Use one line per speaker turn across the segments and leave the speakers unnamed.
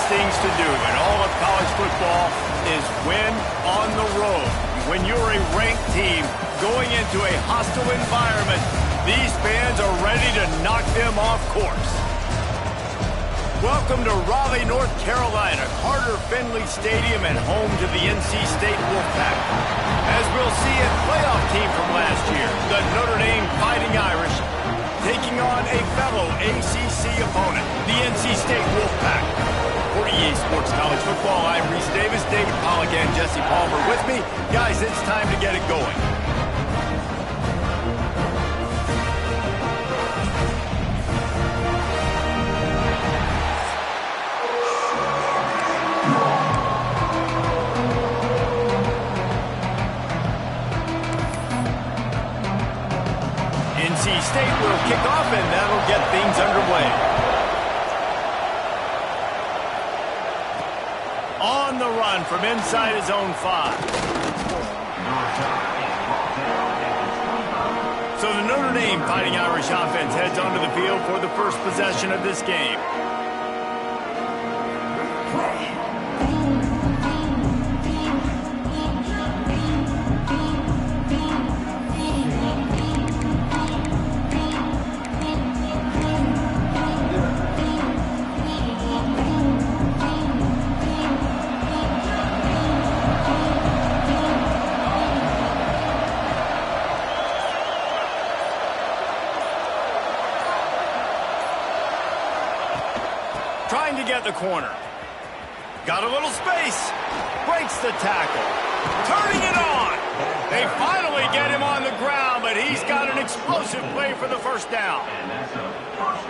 hardest things to do in all of college football is win on the road. When you're a ranked team going into a hostile environment, these fans are ready to knock them off course. Welcome to Raleigh, North Carolina, Carter Finley Stadium and home to the NC State Wolfpack. As we'll see, a playoff team from last year, the Notre Dame Fighting Irish, taking on a fellow ACC opponent, the NC State Wolfpack. For EA Sports College Football, I'm Reese Davis, David Pollack, and Jesse Palmer with me. Guys, it's time to get it going. NC State will kick off, and that'll get things underway. On the run from inside his own 5. So the Notre Dame Fighting Irish offense heads onto the field for the first possession of this game. Trying to get the corner. Got a little space. Breaks the tackle. Turning it on. They finally get him on the ground, but he's got an explosive play for the first down.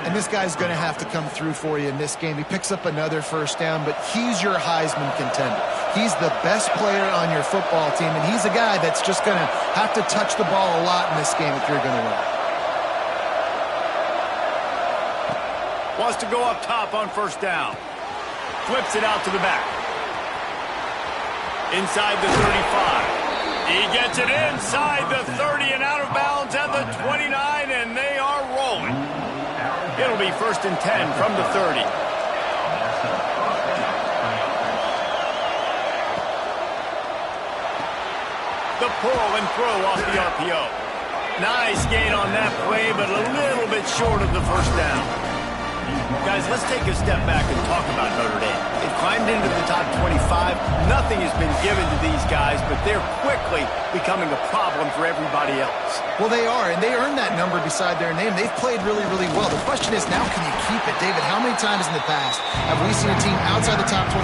And this guy's going to have to come through for you in this game. He picks up another first down, but he's your Heisman contender. He's the best player on your football team, and he's a guy that's just going to have to touch the ball a lot in this game if you're going to win.
Wants to go up top on first down. Flips it out to the back. Inside the 35. He gets it inside the 30 and out of bounds at the 29, and they are rolling. It'll be 1st and 10 from the 30. The pull and throw off the RPO. Nice gain on that play, but a little bit short of the first down. Guys, let's take a step back and talk about Notre Dame. They've climbed into the top 25. Nothing has been given to these guys, but they're quickly becoming a problem for everybody else.
Well, they are, and they earned that number beside their name. They've played really, really well. The question is, now can you keep it? David, how many times in the past have we seen a team outside the top 25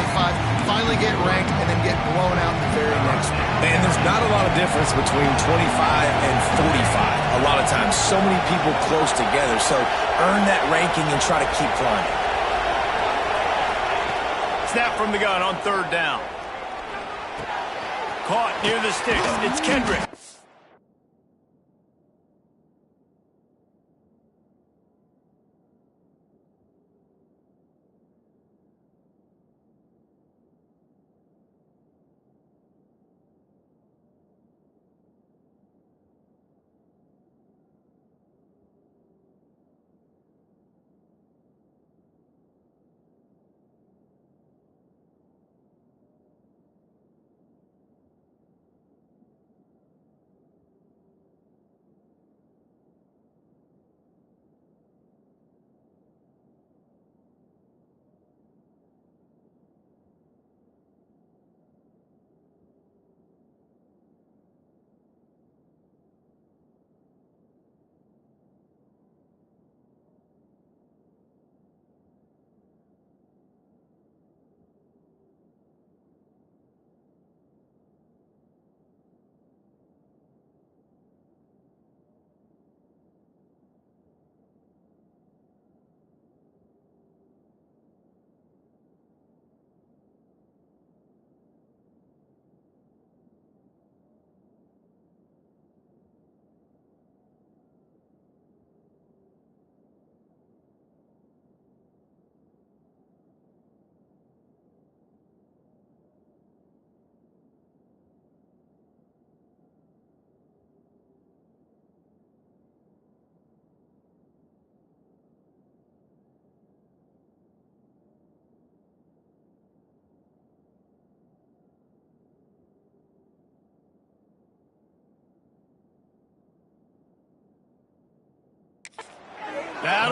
finally get ranked and then get blown out in the very next one?
And there's not a lot of difference between 25 and 45. A lot of times, so many people close together. So earn that ranking and try to keep climbing.
Snap from the gun on 3rd down. Caught near the sticks. It's Kendrick.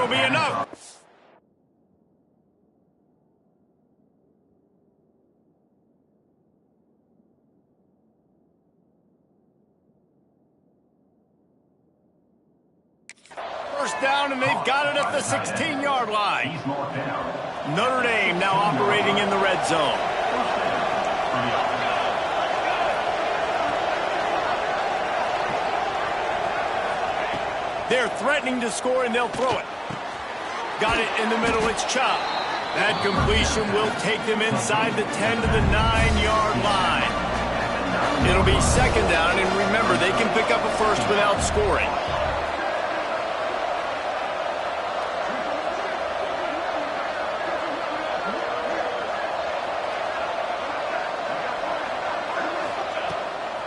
That'll be enough. First down, and they've got it at the 16-yard line. Notre Dame now operating in the red zone. They're threatening to score, and they'll throw it. Got it in the middle. It's Chop. That completion will take them inside the 10 to the 9-yard line. It'll be second down, and remember, they can pick up a first without scoring.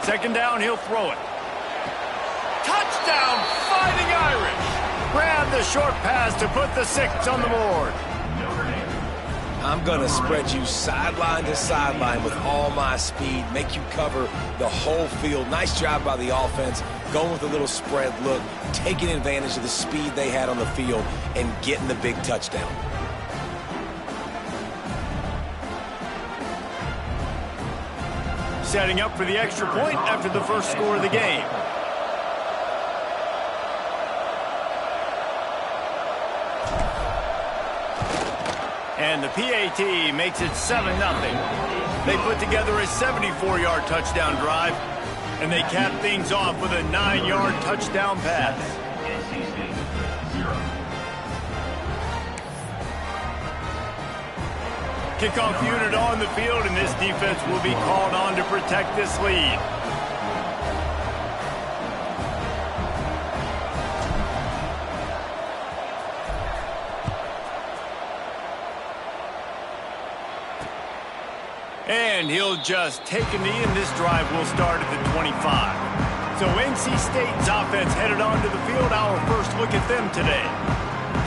Second down, he'll throw it. Touchdown, Fighting Irish. Grab the short pass to put the 6 on the board.
I'm going to spread you sideline to sideline with all my speed, make you cover the whole field. Nice job by the offense, going with a little spread look, taking advantage of the speed they had on the field, and getting the big touchdown.
Setting up for the extra point after the first score of the game. And the PAT makes it 7-0. They put together a 74-yard touchdown drive, and they cap things off with a 9-yard touchdown pass. Kickoff unit on the field, and this defense will be called on to protect this lead. And he'll just take a knee, and this drive will start at the 25. So NC State's offense headed onto the field. Our first look at them today.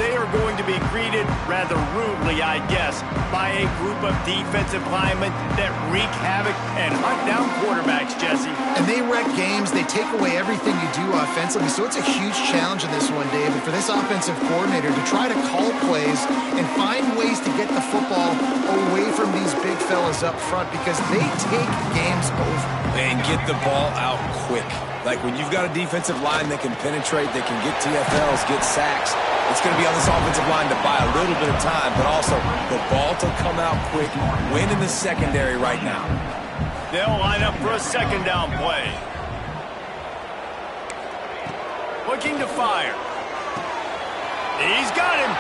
They are going to be greeted rather rudely, I guess, by a group of defensive linemen that wreak havoc and hunt down quarterbacks, Jesse.
And they wreck games. They take away everything you do offensively. So it's a huge challenge in this one, David, for this offensive coordinator to try to call plays and find ways to get the football away from these big fellas up front, because they take games over.
And get the ball out quick. Like when you've got a defensive line that can penetrate, that can get TFLs, get sacks, it's going to be on this offensive line to buy a little bit of time, but also the ball to come out quick, win in the secondary right now.
They'll line up for a second down play. Looking to fire. He's got him.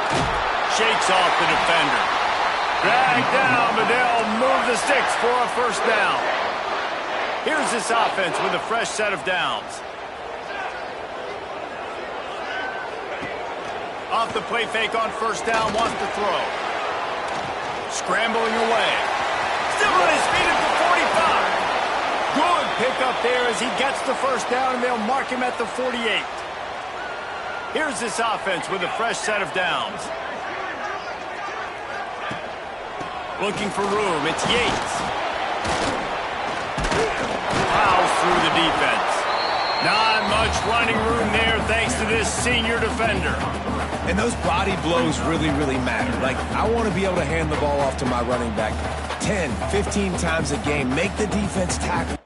Shakes off the defender. Dragged down, but they'll move the sticks for a first down. Here's this offense with a fresh set of downs. Off the play fake on first down, wants to throw. Scrambling away. Still on his feet at the 45. Good pickup there as he gets the first down, and they'll mark him at the 48. Here's this offense with a fresh set of downs. Looking for room, it's Yates. Plows through the defense. Not much running room there thanks to this senior defender.
And those body blows really, really matter. Like, I want to be able to hand the ball off to my running back 10, 15 times a game. Make the defense tackle.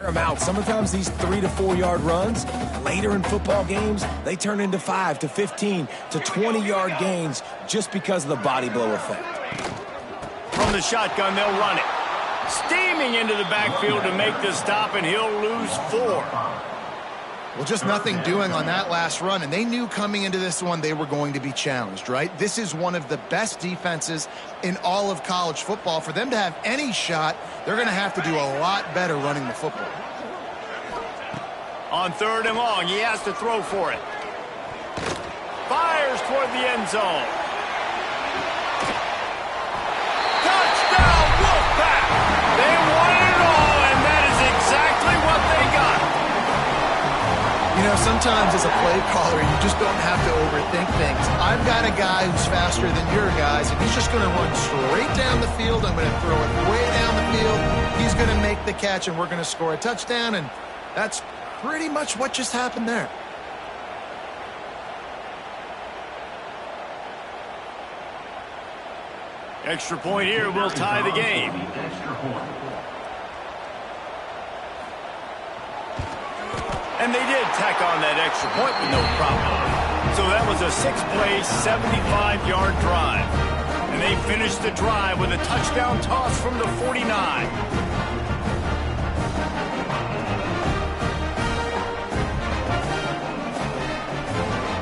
Out. Sometimes these 3 to 4 yard runs later in football games, they turn into 5 to 15 to 20 yard gains just because of the body blow effect.
From the shotgun, they'll run it. Steaming into the backfield to make the stop, and he'll lose 4.
Well, just nothing doing on that last run, and they knew coming into this one they were going to be challenged, right? This is one of the best defenses in all of college football. For them to have any shot, they're going to have to do a lot better running the football.
On 3rd and long, he has to throw for it. Fires toward the end zone. Touchdown, Wolfpack! They won it all, and that is exactly what they got.
You know, sometimes as a play caller, you just don't have to overthink things. I've got a guy who's faster than your guys, and he's just going to run straight down the field. I'm going to throw it way down the field. He's going to make the catch, and we're going to score a touchdown, and that's pretty much what just happened there.
Extra point here will tie the game. And they did tack on that extra point with no problem. So that was a 6-play, 75-yard drive. And they finished the drive with a touchdown toss from the 49.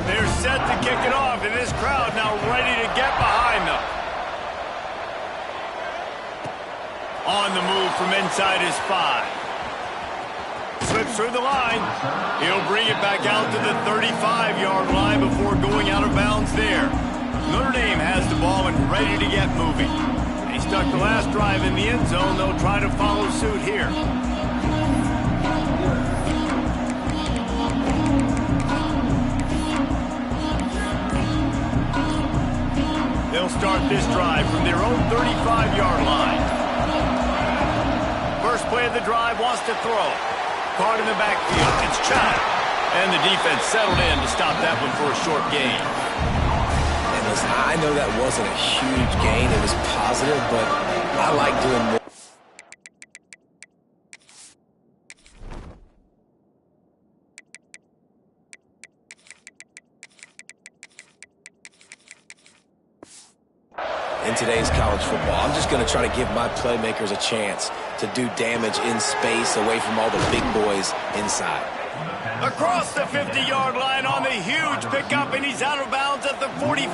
They're set to kick it off, and this crowd now ready to get behind them. On the move from inside his 5. Slips through the line. He'll bring it back out to the 35-yard line before going out of bounds there. Notre Dame has the ball and ready to get moving. They stuck the last drive in the end zone. They'll try to follow suit here. They'll start this drive from their own 35-yard line. First play of the drive, wants to throw. Caught in the backfield. It's Chad. And the defense settled in to stop that one for a short gain.
And listen, I know that wasn't a huge gain. It was positive, but I like doing more. In today's college football, I'm just going to try to give my playmakers a chance to do damage in space away from all the big boys inside.
Across the 50-yard line on the huge pickup, and he's out of bounds at the 45.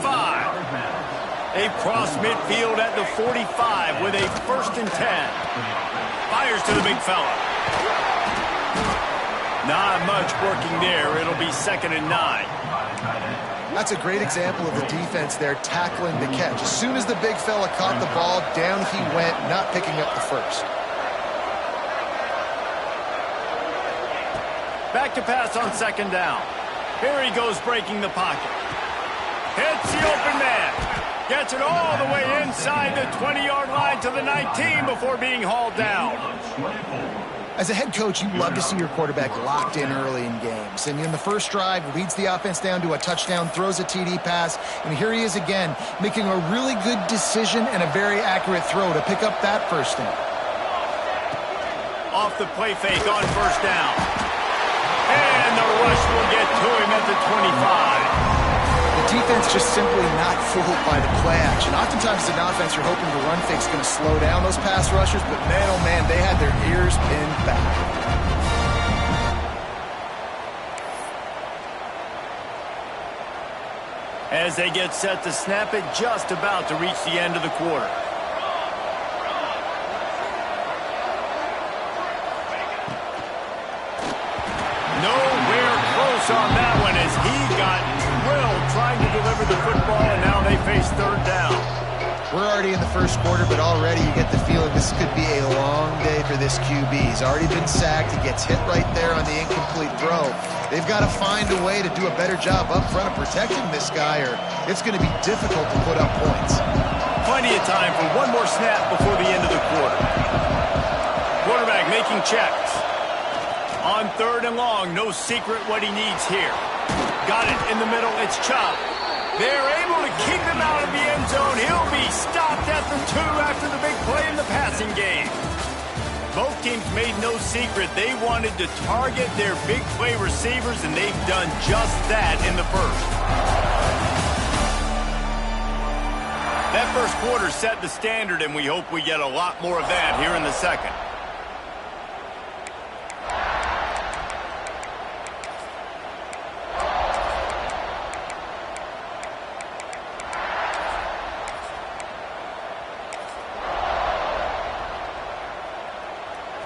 They cross midfield at the 45 with a 1st and 10. Fires to the big fella. Not much working there. It'll be 2nd and 9.
That's a great example of the defense there tackling the catch. As soon as the big fella caught the ball, down he went, not picking up the first.
Back to pass on 2nd down. Here he goes breaking the pocket. Hits the open man. Gets it all the way inside the 20-yard line to the 19 before being hauled down.
As a head coach, you love to see your quarterback locked in early in games. And in the first drive, leads the offense down to a touchdown, throws a TD pass, and here he is again, making a really good decision and a very accurate throw to pick up that 1st down.
Off the play fake on 1st down. And the rush will get to him at the 25.
The defense just simply not fooled by the play action. Oftentimes as an offense, you're hoping the run fake's going to slow down those pass rushers, but man, oh man, they had their ears pinned back.
As they get set to snap it, just about to reach the end of the quarter. Nowhere close on that one as he got drilled trying to deliver the football, and now they face 3rd down.
We're already in the first quarter, but already you get the feeling this could be a long day for this QB. He's already been sacked. He gets hit right there on the incomplete throw. They've got to find a way to do a better job up front of protecting this guy, or it's going to be difficult to put up points.
Plenty of time for one more snap before the end of the quarter. Quarterback making checks. On 3rd and long, no secret what he needs here. Got it in the middle, it's Chop. They're able to keep him out of the end zone. He'll be stopped at the 2 after the big play in the passing game. Both teams made no secret they wanted to target their big play receivers, and they've done just that in the first. That first quarter set the standard, and we hope we get a lot more of that here in the second.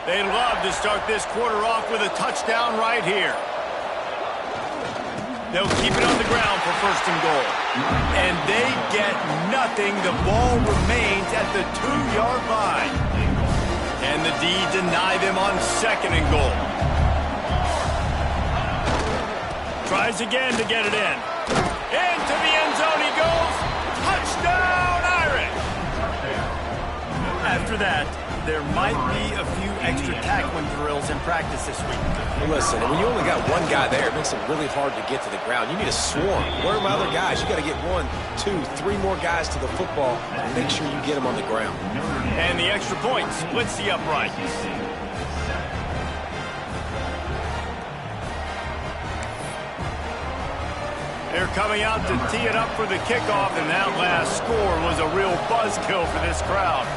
They'd love to start this quarter off with a touchdown right here. They'll keep it on the ground for first and goal. And they get nothing. The ball remains at the 2-yard line. And the D deny them on second and goal. Tries again to get it in. Into the end zone he goes. Touchdown, Irish! After that, there might be a few extra tackling drills in practice this week.
Well, listen, when you only got one guy there, it makes it really hard to get to the ground. You need a swarm. Where are my other guys? You got to get 1, 2, 3 more guys to the football and make sure you get them on the ground.
And the extra point splits the upright. They're coming out to tee it up for the kickoff, and that last score was a real buzzkill for this crowd.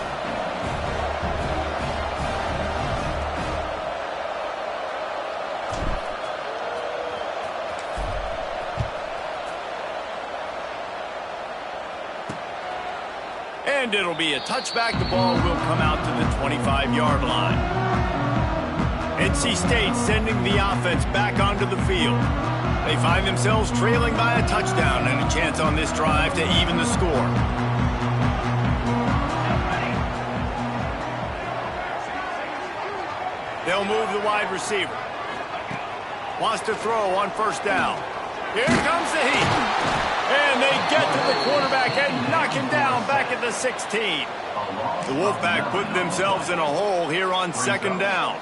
And it'll be a touchback. The ball will come out to the 25-yard line. NC State sending the offense back onto the field. They find themselves trailing by a touchdown and a chance on this drive to even the score. They'll move the wide receiver. Wants to throw on first down. Here comes the heat. And they get to the quarterback and knock him down back at the 16. The Wolfpack put themselves in a hole here on second down.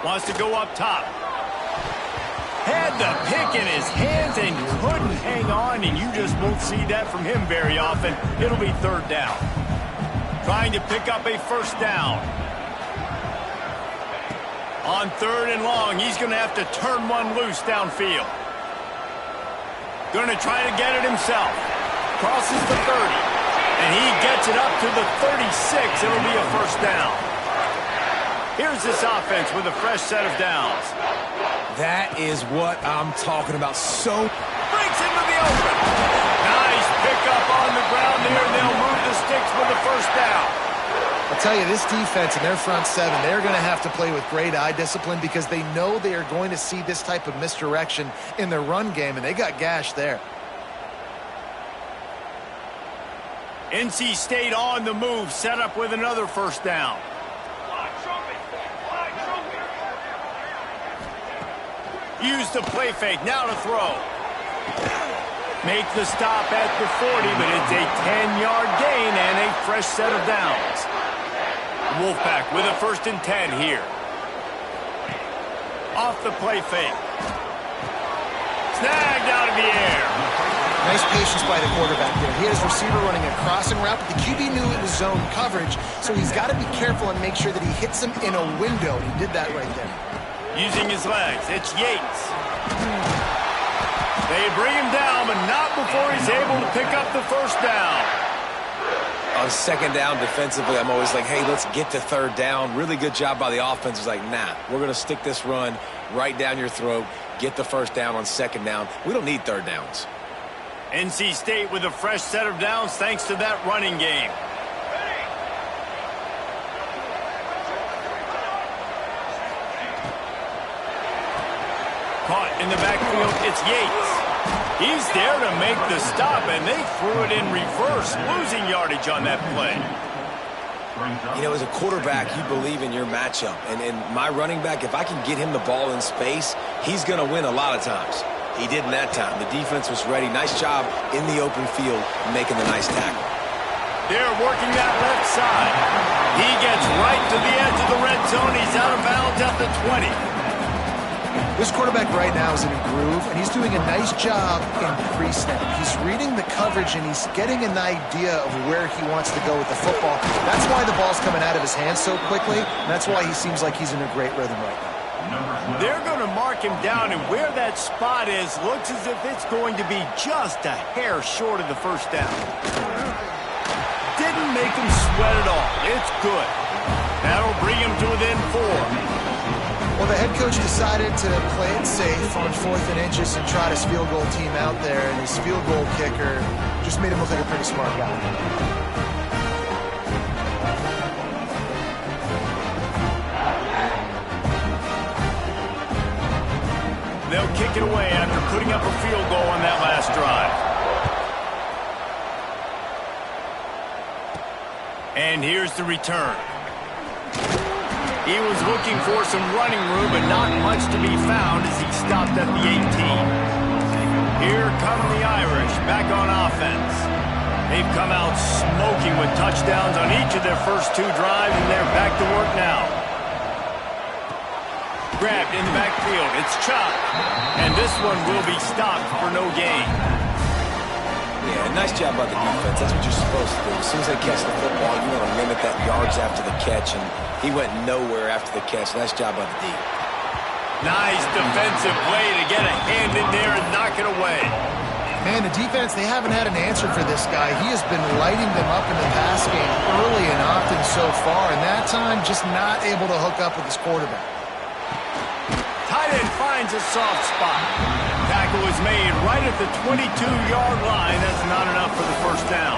Wants to go up top. Had the pick in his hands and couldn't hang on, and you just won't see that from him very often. It'll be third down. Trying to pick up a first down. On third and long, he's going to have to turn one loose downfield. Going to try to get it himself. Crosses the 30. And he gets it up to the 36. It'll be a first down. Here's this offense with a fresh set of downs.
That is what I'm talking about. So
breaks into the open. Nice pickup on the ground there. They'll move the sticks with the first down.
I'll tell you, this defense and their front seven, they're going to have to play with great eye discipline because they know they are going to see this type of misdirection in their run game, and they got gashed there.
NC State on the move, set up with another first down. Use the play fake, now to throw. Make the stop at the 40, but it's a 10-yard gain and a fresh set of downs. Wolfpack with a 1st and 10 here. Off the play fake. Snagged out of the air.
Nice patience by the quarterback there. He had his receiver running a crossing route, but the QB knew it was zone coverage, so he's got to be careful and make sure that he hits him in a window. He did that right there.
Using his legs, it's Yates. They bring him down, but not before he's able to pick up the first down.
On second down defensively, I'm always like, hey, let's get to third down. Really good job by the offense. It's like, nah, we're going to stick this run right down your throat, get the first down on second down. We don't need third downs.
NC State with a fresh set of downs thanks to that running game. Caught in the backfield, it's Yates. He's there to make the stop, and they threw it in reverse, losing yardage on that play.
You know, as a quarterback, you believe in your matchup. And my running back, if I can get him the ball in space, he's going to win a lot of times. He did in that time. The defense was ready. Nice job in the open field making the nice tackle.
They're working that left side. He gets right to the edge of the red zone. He's out of bounds at the 20.
This quarterback right now is in a groove, and he's doing a nice job in pre-snap. He's reading the coverage, and he's getting an idea of where he wants to go with the football. That's why the ball's coming out of his hands so quickly, and that's why he seems like he's in a great rhythm right now.
They're going to mark him down, and where that spot is looks as if it's going to be just a hair short of the first down. Didn't make him sweat at all. It's good. That'll bring him to within 4.
Well, the head coach decided to play it safe on 4th and inches and trot his field goal team out there, and his field goal kicker just made him look like a pretty smart guy.
They'll kick it away after putting up a field goal on that last drive. And here's the return. He was looking for some running room, but not much to be found as he stopped at the 18. Here come the Irish back on offense. They've come out smoking with touchdowns on each of their first 2 drives, and they're back to work now. Grabbed in the backfield. It's chopped. And this one will be stopped for no gain.
Yeah, nice job by the defense. That's what you're supposed to do. As soon as they catch the football, you want to limit that yards after the catch, and he went nowhere after the catch. Nice job by the D.
Nice defensive play to get a hand in there and knock it away.
Man, the defense, they haven't had an answer for this guy. He has been lighting them up in the pass game early and often so far, and that time just not able to hook up with his quarterback.
Tight end finds a soft spot. Tackle is made right at the 22-yard line. That's not enough for the first down.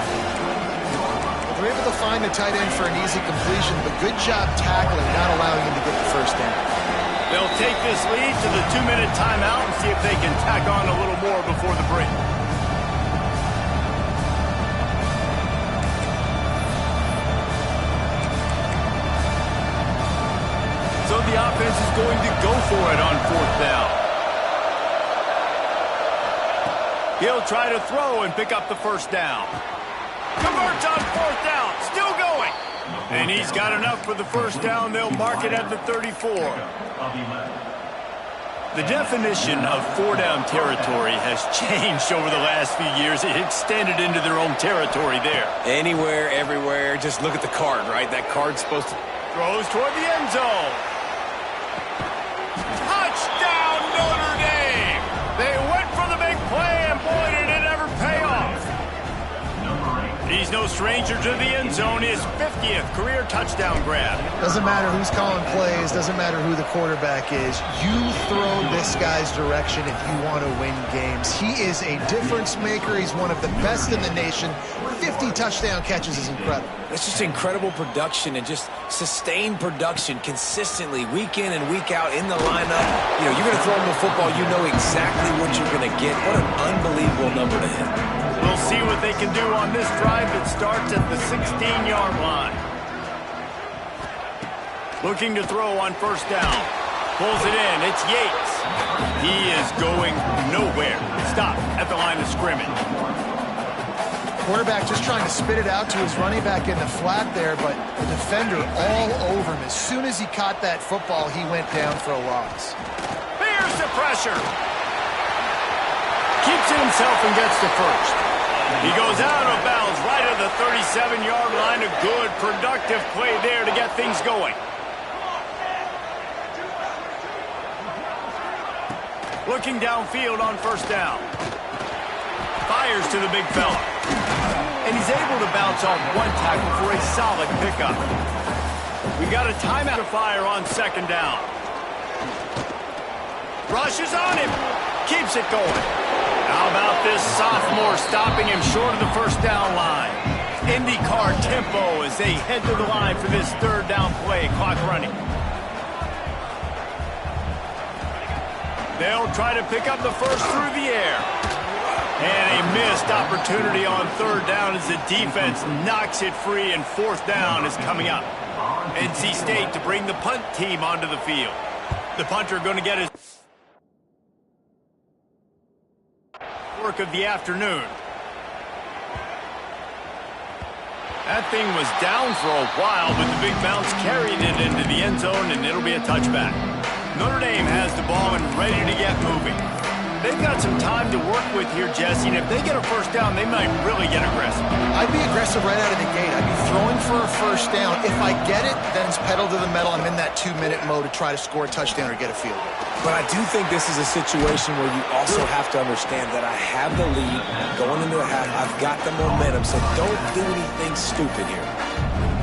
They're able to find the tight end for an easy completion, but good job tackling, not allowing him to get the first down.
They'll take this lead to the 2-minute timeout and see if they can tack on a little more before the break. So the offense is going to go for it on 4th down. He'll try to throw and pick up the first down. Converts on 4th down. Still going. And he's got enough for the first down. They'll mark it at the 34. The definition of 4-down territory has changed over the last few years. It extended into their own territory there.
Anywhere, everywhere. Just look at the card, right? That card's supposed to...
Throws toward the end zone. Touchdown, Notre Dame! They went for the big play, and boy, did it ever pay off. He's no stranger to the end zone. His 50th career touchdown grab.
Doesn't matter who's calling plays. Doesn't matter who the quarterback is. You throw this guy's direction if you want to win games. He is a difference maker. He's one of the best in the nation. 50 touchdown catches is incredible.
It's just incredible production and just sustained production consistently week in and week out in the lineup. You know, you're going to throw him the football, you know exactly what you're going to get. What an unbelievable number to hit.
We'll see what they can do on this drive that starts at the 16-yard line. Looking to throw on first down. Pulls it in. It's Yates. He is going nowhere. Stop at the line of scrimmage.
Quarterback just trying to spit it out to his running back in the flat there, but the defender all over him. As soon as he caught that football, he went down for a loss.
Here's the pressure. Keeps it himself and gets the first. He goes out of bounds right at the 37-yard line. A good, productive play there to get things going. Looking downfield on first down. Fires to the big fella. And he's able to bounce off one tackle for a solid pickup. We got a timeout to fire on second down. Rushes on him. Keeps it going. How about this sophomore stopping him short of the first down line? IndyCar tempo as they head to the line for this third down play. Clock running. They'll try to pick up the first through the air. And a missed opportunity on third down as the defense knocks it free, and fourth down is coming up. NC State to bring the punt team onto the field. The punter going to get his work of the afternoon. That thing was down for a while, but the big bounce carried it into the end zone, and it'll be a touchback. Notre Dame has the ball and ready to get moving. They've got some time to work with here, Jesse, and if they get a first down, they might really get aggressive.
I'd be aggressive right out of the gate. I'd be throwing for a first down. If I get it, then it's pedal to the metal. I'm in that 2-minute mode to try to score a touchdown or get a field goal.
But I do think this is a situation where you also have to understand that I have the lead going into the half. I've got the momentum, so don't do anything stupid here.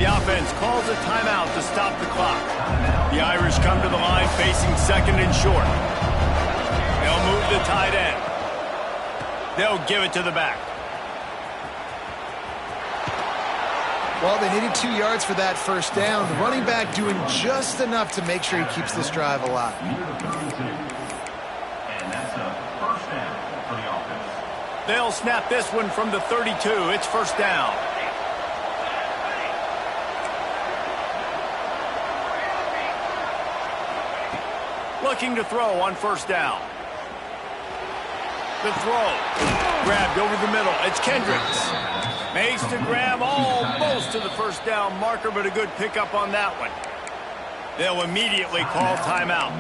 The offense calls a timeout to stop the clock. The Irish come to the line facing second and short. They'll move the tight end. They'll give it to the back.
Well, they needed 2 yards for that first down. The running back doing just enough to make sure he keeps this drive alive.
And that's a first down for the offense.
They'll snap this one from the 32. It's first down. Looking to throw on first down. The throw. Grabbed over the middle. It's Kendricks. Makes the grab almost to the first down marker, but a good pickup on that one. They'll immediately call timeout.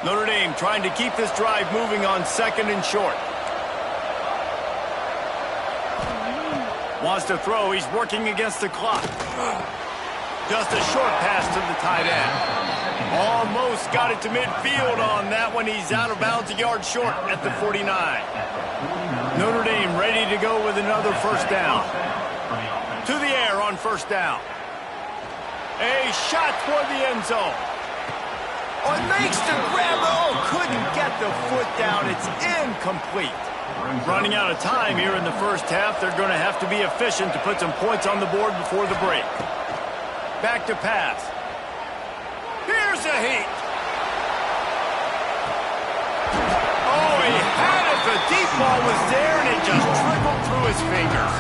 Notre Dame trying to keep this drive moving on second and short. Wants to throw. He's working against the clock. Just a short pass to the tight end. Almost got it to midfield on that one. He's out of bounds, a yard short at the 49. Notre Dame ready to go with another first down. To the air on first down. A shot toward the end zone. Oh, it makes the grab. Oh, couldn't get the foot down. It's incomplete. Running out of time here in the first half. They're going to have to be efficient to put some points on the board before the break. Back to pass. Here's a heat. Oh, he had it. The deep ball was there, and it just trickled through his fingers.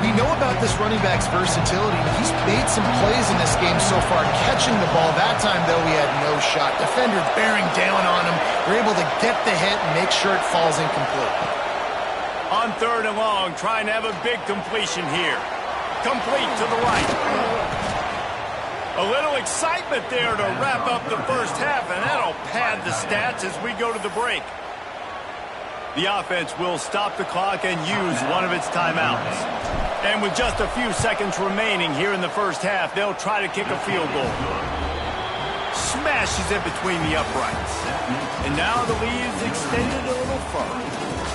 We know about this running back's versatility. He's made some plays in this game so far, catching the ball. That time, though, he had no shot. Defender bearing down on him. We're able to get the hit and make sure it falls incomplete.
On third and long, trying to have a big completion here. Complete to the right. A little excitement there to wrap up the first half, and that'll pad the stats as we go to the break. The offense will stop the clock and use one of its timeouts. And with just a few seconds remaining here in the first half, they'll try to kick a field goal. Smashes it between the uprights. And now the lead is extended a little further.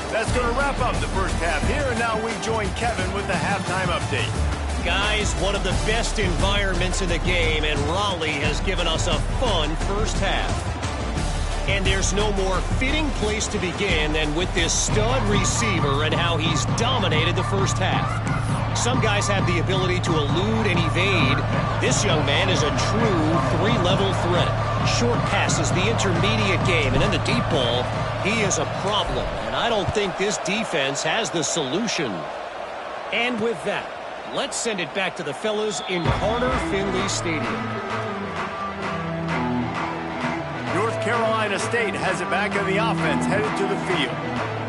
That's going to wrap up the first half here, and now we join Kevin with the halftime update.
Guys, one of the best environments in the game, and Raleigh has given us a fun first half. And there's no more fitting place to begin than with this stud receiver and how he's dominated the first half. Some guys have the ability to elude and evade. This young man is a true three-level threat. Short passes, the intermediate game, and then the deep ball. He is a problem, and I don't think this defense has the solution. And with that, let's send it back to the fellas in Carter Finley Stadium.
North Carolina State has it back on the offense, headed to the field.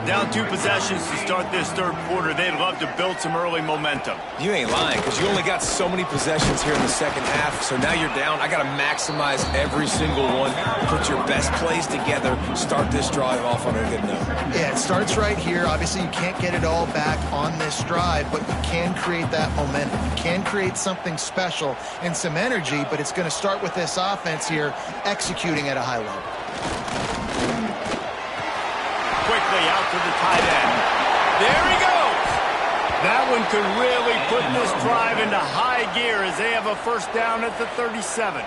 Down 2 possessions to start this third quarter. They'd love to build some early momentum.
You ain't lying, because you only got so many possessions here in the second half, so now you're down. I got to maximize every single one. Put your best plays together. Start this drive off on a good note.
Yeah, it starts right here. Obviously, you can't get it all back on this drive, but you can create that momentum. You can create something special and some energy, but it's going to start with this offense here executing at a high level.
Quickly out to the tight end. There he goes. That one could really put this drive into high gear as they have a first down at the 37.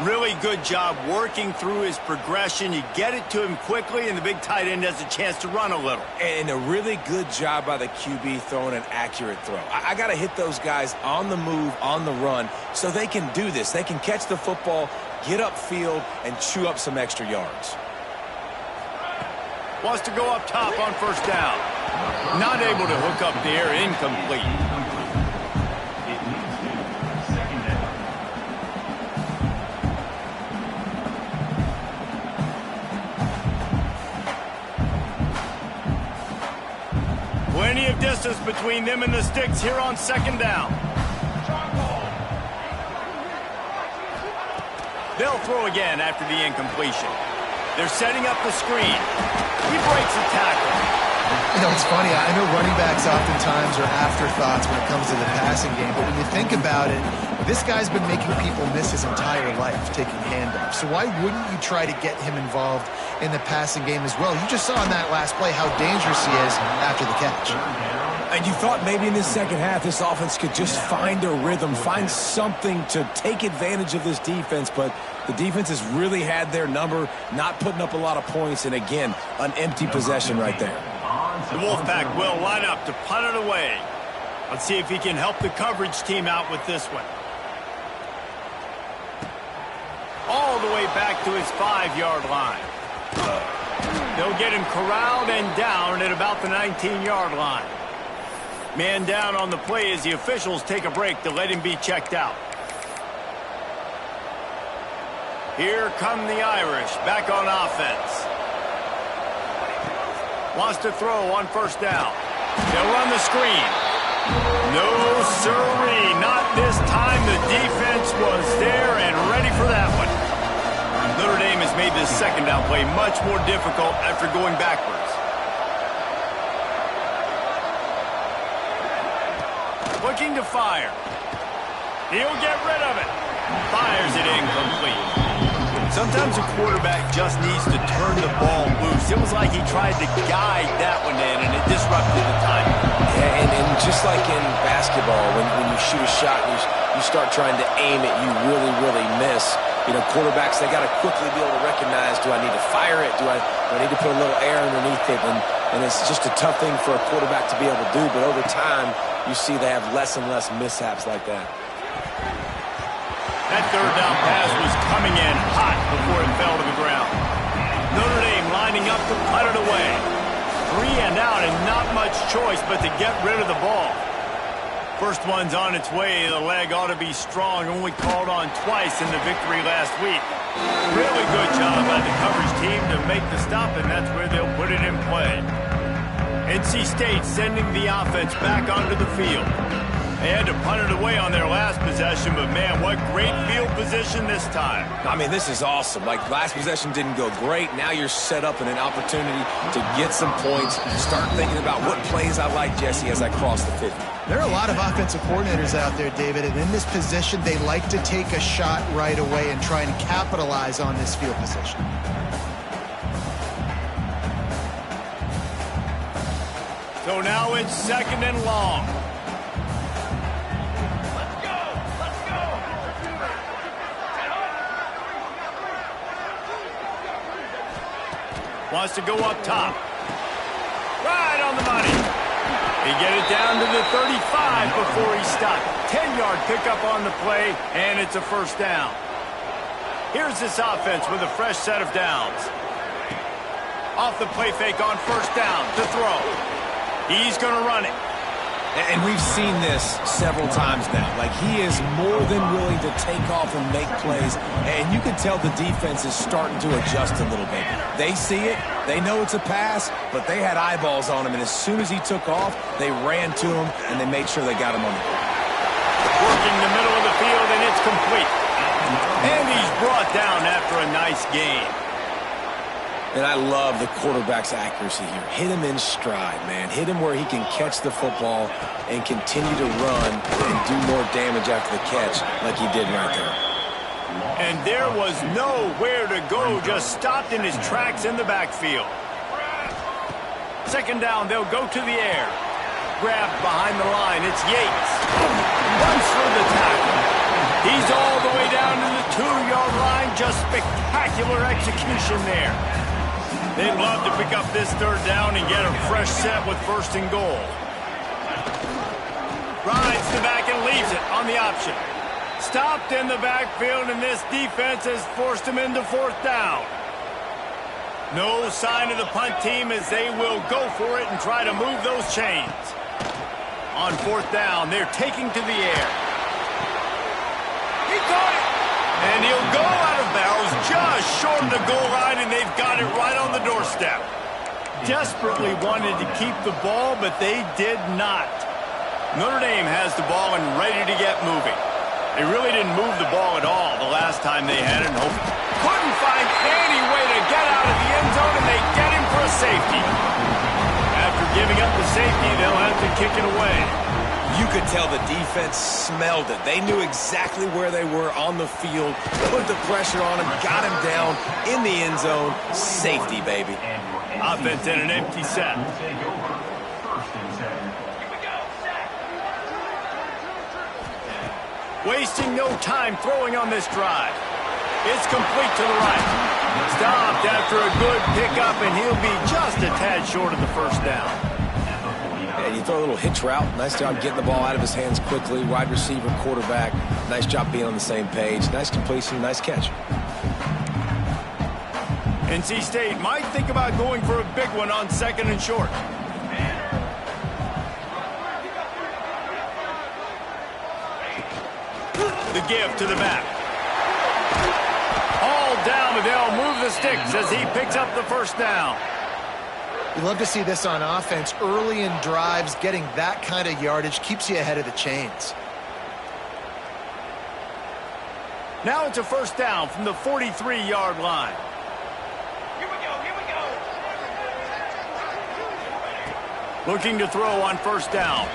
Really good job working through his progression. You get it to him quickly, and the big tight end has a chance to run a little.
And a really good job by the QB throwing an accurate throw. I got to hit those guys on the move, on the run, so they can do this. They can catch the football, get upfield, and chew up some extra yards.
Wants to go up top on first down. Not able to hook up there. Incomplete. Plenty of distance between them and the sticks here on second down. They'll throw again after the incompletion. They're setting up the screen. He breaks the tackle.
You know, it's funny. I know running backs oftentimes are afterthoughts when it comes to the passing game, but when you think about it, this guy's been making people miss his entire life taking handoffs. So why wouldn't you try to get him involved in the passing game as well? You just saw in that last play how dangerous he is after the catch.
And you thought maybe in this second half this offense could just find a rhythm, find something to take advantage of this defense, but the defense has really had their number, not putting up a lot of points, and again, an empty possession right there.
The Wolfpack will line up to punt it away. Let's see if he can help the coverage team out with this one. All the way back to his 5-yard line. They'll get him corralled and down at about the 19-yard line. Man down on the play as the officials take a break to let him be checked out. Here come the Irish back on offense. Wants to throw on first down. They'll run the screen. No, sirree, not this time. The defense was there and ready for that one. Notre Dame has made this second down play much more difficult after going backwards. Looking to fire. He'll get rid of it. Fires it incomplete. Sometimes a quarterback just needs to turn the ball loose. It was like he tried to guide that one in, and it disrupted the timing.
Yeah, and just like in basketball, when you shoot a shot and you start trying to aim it, you really miss. You know, quarterbacks, they got to quickly be able to recognize, do I need to fire it? Do I need to put a little air underneath it? And it's just a tough thing for a quarterback to be able to do, but over time, you see they have less and less mishaps like that.
That third down pass was coming in hot before it fell to the ground. Notre Dame lining up to punt it away. 3 and out and not much choice but to get rid of the ball. First one's on its way. The leg ought to be strong. Only called on twice in the victory last week. Really good job by the coverage team to make the stop, and that's where they'll put it in play. NC State sending the offense back onto the field. They had to punt it away on their last possession, but man, what great field position this time.
I mean, this is awesome. Like, last possession didn't go great. Now you're set up in an opportunity to get some points. Start thinking about what plays I like, Jesse, as I cross the 50.
There are a lot of offensive coordinators out there, David, and in this position, they like to take a shot right away and try and capitalize on this field position.
So now it's second and long. Wants to go up top. Right on the money. He get it down to the 35 before he stopped. 10-yard pickup on the play, and it's a first down. Here's this offense with a fresh set of downs. Off the play fake on first down to throw. He's going to run it.
And we've seen this several times now. Like, he is more than willing to take off and make plays. And you can tell the defense is starting to adjust a little bit. They see it. They know it's a pass, but they had eyeballs on him. And as soon as he took off, they ran to him, and they made sure they got him on the ground.
Working the middle of the field, and it's complete. And he's brought down after a nice gain.
And I love the quarterback's accuracy here. Hit him in stride, man. Hit him where he can catch the football and continue to run and do more damage after the catch like he did right there.
And there was nowhere to go, just stopped in his tracks in the backfield. Second down, they'll go to the air. Grabbed behind the line, it's Yates. Runs for the tackle. He's all the way down to the 2-yard line. Just spectacular execution there. They'd love to pick up this third down and get a fresh set with first and goal. Rides the back and leaves it on the option. Stopped in the backfield, and this defense has forced him into fourth down. No sign of the punt team as they will go for it and try to move those chains. On fourth down, they're taking to the air. He caught it! And he'll go out of bounds just short of the goal line, and they've got it right on the doorstep. Desperately wanted to keep the ball, but they did not. Notre Dame has the ball and ready to get moving. They really didn't move the ball at all the last time they had it. Couldn't find any way to get out of the end zone, and they get him for a safety. After giving up the safety, they'll have to kick it away.
You could tell the defense smelled it. They knew exactly where they were on the field, put the pressure on him, got him down in the end zone. Safety, baby.
Offense in an empty set. Wasting no time throwing on this drive. It's complete to the right. Stopped after a good pickup, and he'll be just a tad short of the first down.
Yeah, you throw a little hitch route. Nice job getting the ball out of his hands quickly. Wide receiver, quarterback. Nice job being on the same page. Nice completion, nice catch.
NC State might think about going for a big one on 2nd and short. The give to the back. All down, but they'll move the sticks as he picks up the first down.
You love to see this on offense. Early in drives, getting that kind of yardage keeps you ahead of the chains.
Now it's a first down from the 43-yard line. Looking to throw on first down.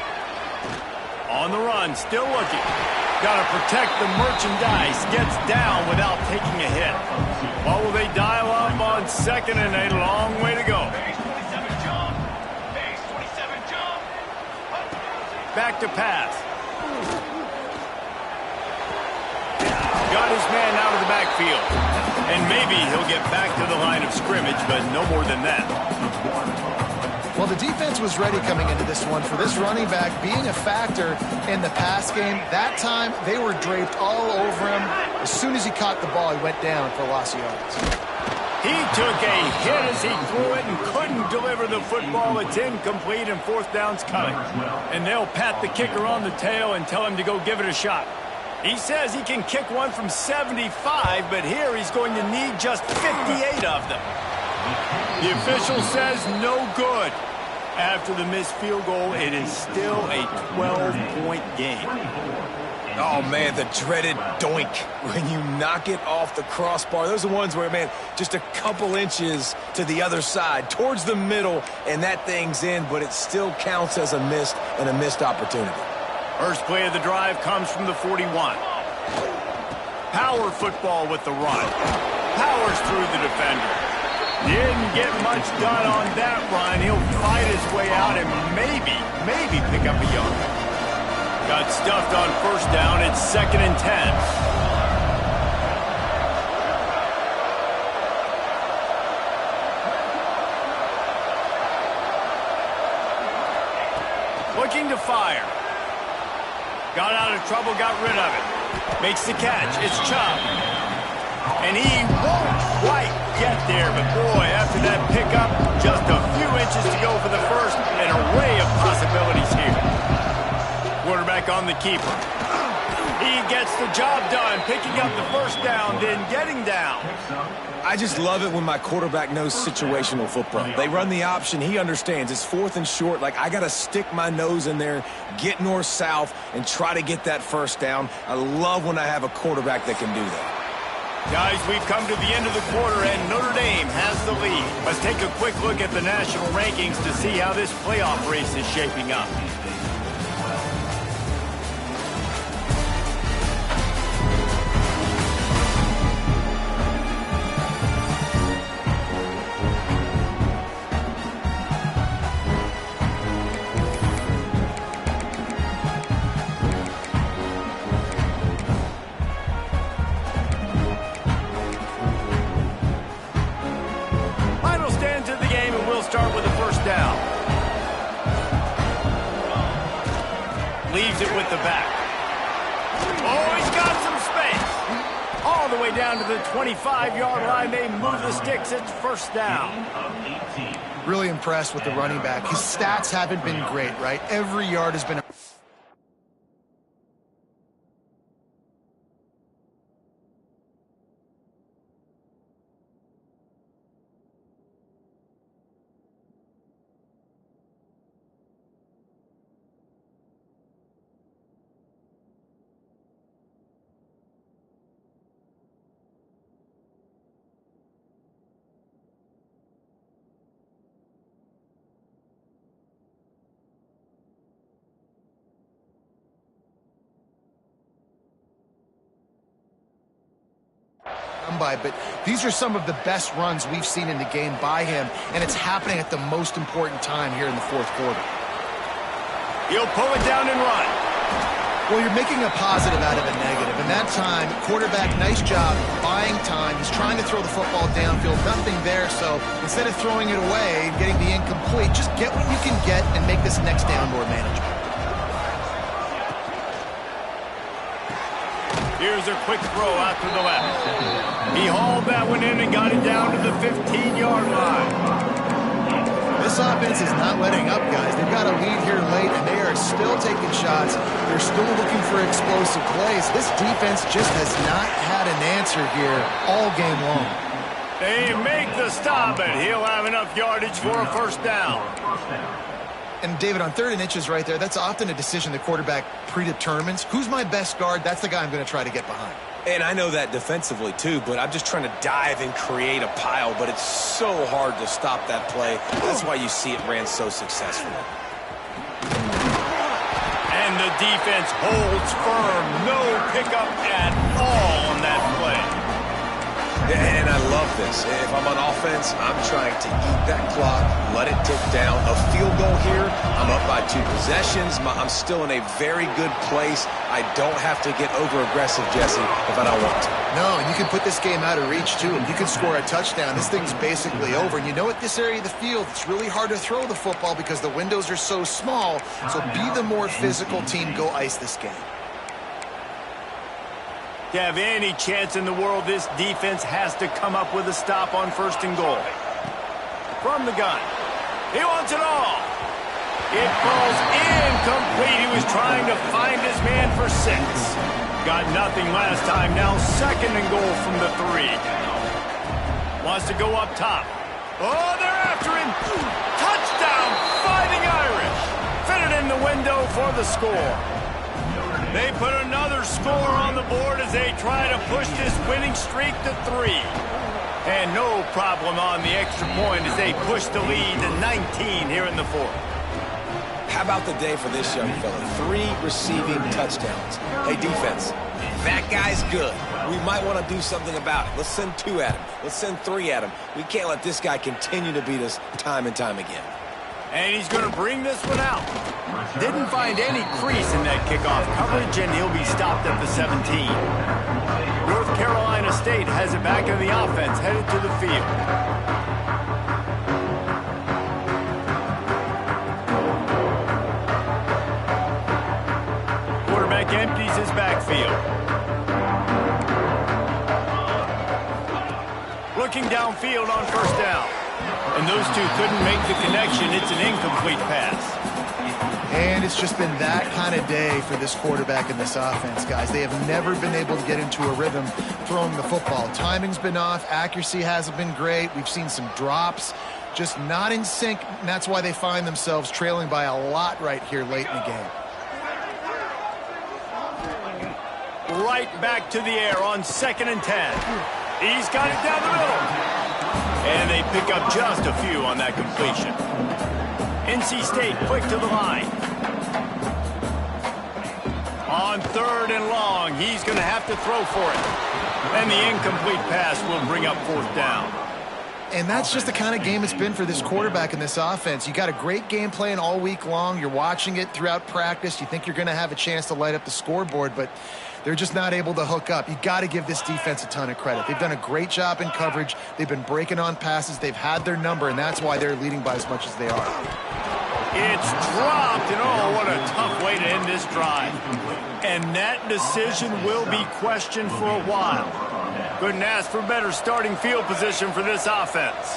On the run, still looking. Got to protect the merchandise. Gets down without taking a hit. What will they dial up on 2nd and a long way to go? Back to pass. Got his man out of the backfield. And maybe he'll get back to the line of scrimmage, but no more than that.
Well, the defense was ready coming into this one for this running back being a factor in the pass game. That time, they were draped all over him. As soon as he caught the ball, he went down for a loss of yards.
He took a hit as he threw it and couldn't deliver the football. It's incomplete, and fourth down's coming. And they'll pat the kicker on the tail and tell him to go give it a shot. He says he can kick one from 75, but here he's going to need just 58 of them. The official says no good. After the missed field goal, it is still a 12-point game.
Oh, man, the dreaded doink when you knock it off the crossbar. Those are the ones where, man, just a couple inches to the other side, towards the middle, and that thing's in, but it still counts as a missed opportunity.
First play of the drive comes from the 41. Power football with the run. Powers through the defender. Didn't get much done on that run. He'll fight his way out and maybe pick up a yard. Got stuffed on first down. It's 2nd and 10. Looking to fire. Got out of trouble, got rid of it. Makes the catch. It's Chubb. And he won't quite get there, but boy, after that pickup, just a few inches to go for the first. An array of possibilities here. Quarterback on the keeper. He gets the job done, picking up the first down, then getting down.
I just love it when my quarterback knows situational football. They run the option. He understands. It's 4th and short. Like, I got to stick my nose in there, get north-south, and try to get that first down. I love when I have a quarterback that can do that.
Guys, we've come to the end of the quarter, and Notre Dame has the lead. Let's take a quick look at the national rankings to see how this playoff race is shaping up. Start with the first down. Leaves it with the back. Oh, he's got some space. All the way down to the 25-yard line. They move the sticks. It's first down.
Really impressed with the running back. His stats haven't been great, right? Every yard has been come by, but these are some of the best runs we've seen in the game by him, and it's happening at the most important time here in the fourth quarter.
He'll pull it down and run.
Well, you're making a positive out of a negative. And that time, quarterback, nice job buying time. He's trying to throw the football downfield. Nothing there, so instead of throwing it away and getting the incomplete, just get what you can get and make this next down more manageable.
Here's a quick throw out to the left. He hauled that one in and got it down to the 15-yard line.
This offense is not letting up, guys. They've got a lead here late, and they are still taking shots. They're still looking for explosive plays. This defense just has not had an answer here all game long.
They make the stop, and he'll have enough yardage for a first down.
And, David, on 3rd and inches right there, that's often a decision the quarterback predetermines. Who's my best guard? That's the guy I'm going to try to get behind.
And I know that defensively, too, but I'm just trying to dive and create a pile, but it's so hard to stop that play. That's why you see it ran so successfully.
And the defense holds firm. No pickup at all on that play.
And I love this. If I'm on offense, I'm trying to eat that clock, let it tick down. A field goal here, I'm up by 2 possessions. I'm still in a very good place. I don't have to get over-aggressive, Jesse, if I don't want to.
No, and you can put this game out of reach, too. If you can score a touchdown, this thing's basically over. And you know, at this area of the field, it's really hard to throw the football because the windows are so small. So be the more physical team. Go ice this game.
To have any chance in the world, this defense has to come up with a stop on 1st and goal. From the gun. He wants it all. It falls incomplete. He was trying to find his man for 6. Got nothing last time. Now 2nd and goal from the 3. Wants to go up top. Oh, they're after him. Touchdown, Fighting Irish. Fitted in the window for the score. They put another score on the board as they try to push this winning streak to 3. And no problem on the extra point as they push the lead to 19 here in the 4th.
How about the day for this young fella? 3 receiving touchdowns. Hey, defense, that guy's good. We might want to do something about it. Let's send 2 at him. Let's send 3 at him. We can't let this guy continue to beat us time and time again.
And he's going to bring this one out. Didn't find any crease in that kickoff coverage, and he'll be stopped at the 17. North Carolina State has it back in the offense, headed to the field. Quarterback empties his backfield. Looking downfield on 1st down. And those 2 couldn't make the connection. It's an incomplete pass.
And it's just been that kind of day for this quarterback and this offense, guys. They have never been able to get into a rhythm throwing the football. Timing's been off. Accuracy hasn't been great. We've seen some drops. Just not in sync, and that's why they find themselves trailing by a lot right here late in the game.
Right back to the air on 2nd and 10. He's got it down the middle. And they pick up just a few on that completion. NC State quick to the line. On 3rd and long, he's going to have to throw for it. And the incomplete pass will bring up 4th down.
And that's just the kind of game it's been for this quarterback and this offense. You got a great game plan all week long. You're watching it throughout practice. You think you're going to have a chance to light up the scoreboard, but they're just not able to hook up. You got to give this defense a ton of credit. They've done a great job in coverage. They've been breaking on passes. They've had their number, and that's why they're leading by as much as they are.
It's dropped, and oh, what a tough way to end this drive. And that decision will be questioned for a while. Couldn't ask for better starting field position for this offense.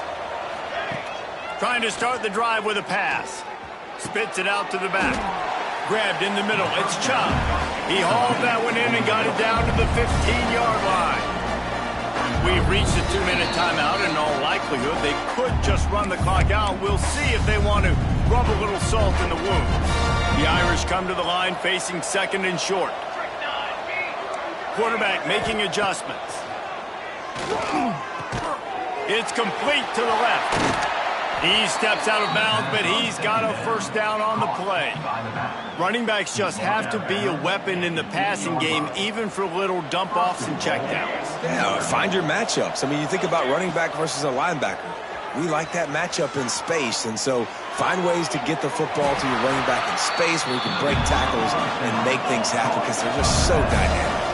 Trying to start the drive with a pass. Spits it out to the back. Grabbed in the middle. It's Chubb. He hauled that one in and got it down to the 15-yard line. We've reached the 2-minute timeout. In all likelihood, they could just run the clock out. We'll see if they want to rub a little salt in the wound. The Irish come to the line facing 2nd and short. Quarterback making adjustments. It's complete to the left. He steps out of bounds, but he's got a first down on the play. Running backs just have to be a weapon in the passing game, even for little dump-offs and checkdowns.
Yeah, find your matchups. I mean, you think about running back versus a linebacker. We like that matchup in space, and so find ways to get the football to your running back in space where you can break tackles and make things happen because they're just so dynamic.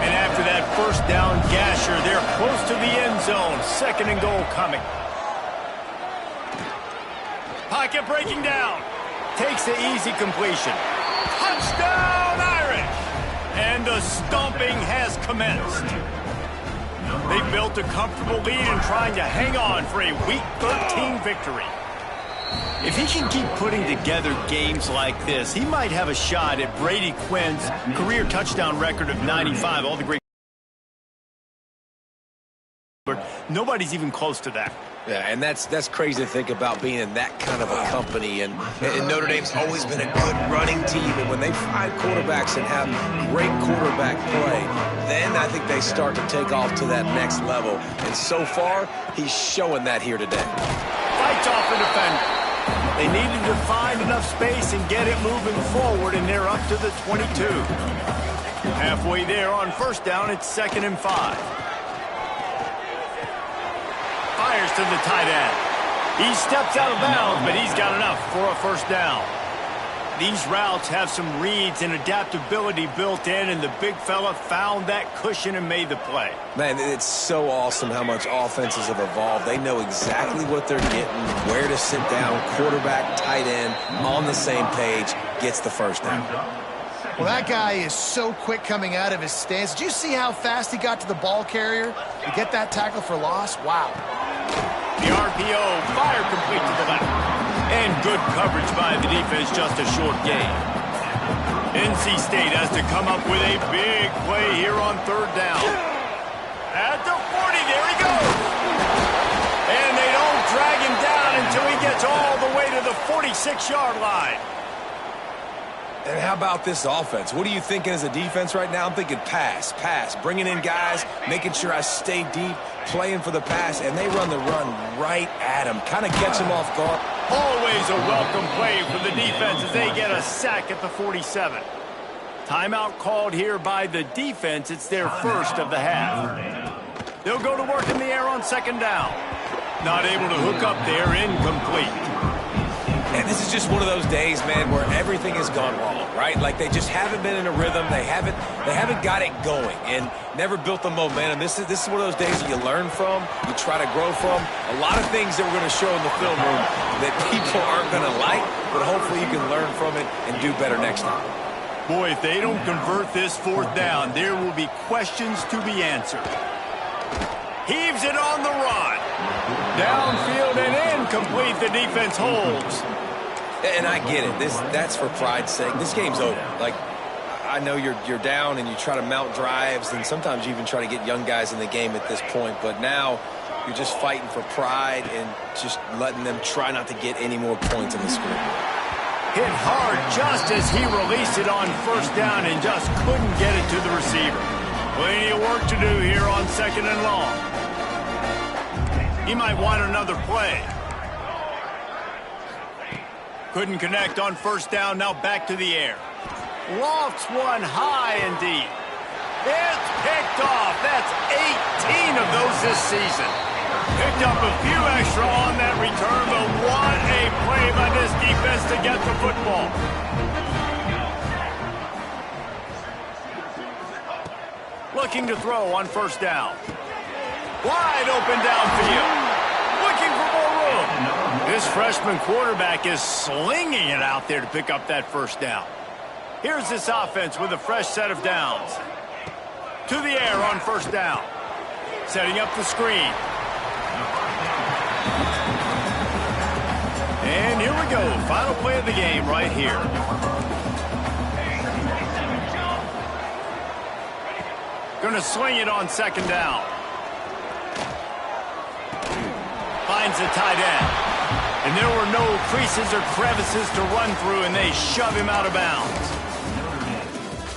And after that first down gasher, they're close to the end zone. 2nd and goal coming. Pocket breaking down. Takes the easy completion. Touchdown, Irish! And the stomping has commenced. They've built a comfortable lead and trying to hang on for a Week 13 victory. If he can keep putting together games like this, he might have a shot at Brady Quinn's career touchdown record of 95. All the great... Nobody's even close to that.
Yeah, and that's crazy to think about being in that kind of a company. And Notre Dame's always been a good running team. And when they find quarterbacks and have great quarterback play, then I think they start to take off to that next level. And so far, he's showing that here today.
Fights off the defender. They needed to find enough space and get it moving forward, and they're up to the 22. Halfway there on first down, it's 2nd and 5. Fires to the tight end. He steps out of bounds, but he's got enough for a first down. These routes have some reads and adaptability built in, and the big fella found that cushion and made the play.
Man, it's so awesome how much offenses have evolved. They know exactly what they're getting, where to sit down, quarterback, tight end, on the same page, gets the first down.
Well, that guy is so quick coming out of his stance. Did you see how fast he got to the ball carrier to get that tackle for loss? Wow.
The RPO, fire complete to the left. And good coverage by the defense, just a short gain. NC State has to come up with a big play here on 3rd down. At the 40, there he goes. And they don't drag him down until he gets all the way to the 46-yard line.
And how about this offense? What are you thinking as a defense right now? I'm thinking pass, bringing in guys, making sure I stay deep, playing for the pass, and they run the run right at him. Kind of gets him off guard.
Always a welcome play for the defense as they get a sack at the 47. Timeout called here by the defense. It's their first of the half. They'll go to work in the air on 2nd down. Not able to hook up there, incomplete.
And this is just one of those days, man, where everything has gone wrong, right? Like they just haven't been in a rhythm. They haven't got it going and never built the momentum. This is one of those days that you learn from, you try to grow from. A lot of things that we're going to show in the film room that people aren't going to like, but hopefully you can learn from it and do better next time.
Boy, if they don't convert this 4th down, there will be questions to be answered. Heaves it on the run. Downfield and incomplete. The defense holds.
And I get it. That's for pride's sake. This game's over. Like, I know you're down and you try to mount drives, and sometimes you even try to get young guys in the game at this point. But now you're just fighting for pride and just letting them try not to get any more points on the screen.
Hit hard just as he released it on first down and just couldn't get it to the receiver. Plenty of work to do here on 2nd and long. He might want another play. Couldn't connect on first down, now back to the air. Lofts one high and deep. It's picked off. That's 18 of those this season. Picked up a few extra on that return, but what a play by this defense to get the football. Looking to throw on first down. Wide open downfield. Looking for more room. This freshman quarterback is slinging it out there to pick up that first down. Here's this offense with a fresh set of downs. To the air on first down. Setting up the screen. And here we go. Final play of the game right here. Going to swing it on 2nd down. Finds the tight end. And there were no creases or crevices to run through, and they shove him out of bounds.